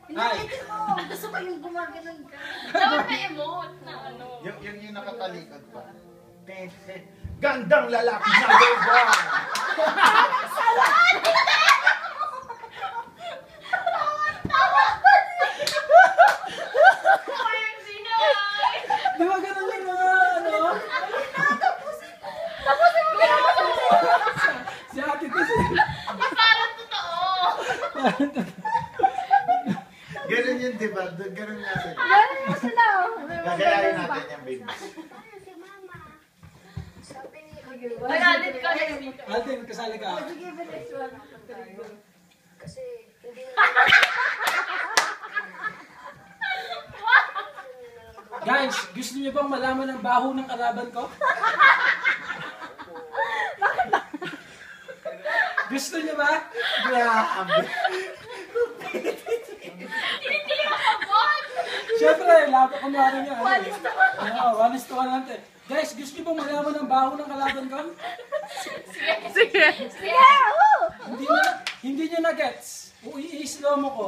Pinakitin mo. Gusto ko yung gumaganon ka. Dapat may emote na ano. Yung nakatalikod pa. Gandang lalaki na diba? Di ba ganun yung mga ano? Si ate kasi. Parang totoo. Ganun yun diba? Ganun nga sila. Ganun mo sila. Gagayahin natin yung baby. Si mama. Sabi ni Ay, alit ka next week. Alden, kasali ka. Sige, bilis one. Kasi hindi Guys, gusto niyo bang malaman ang baho ng kalaban ko? Gusto niyo ba? Grabe. Hindi ka kabot. Siyempre, lahat ko mara niya. One is to one lang. Guys, gusto niyo bang malaman ang baho ng kalaban ko? Sige. Hindi niyo na gets. I-slow mo ko.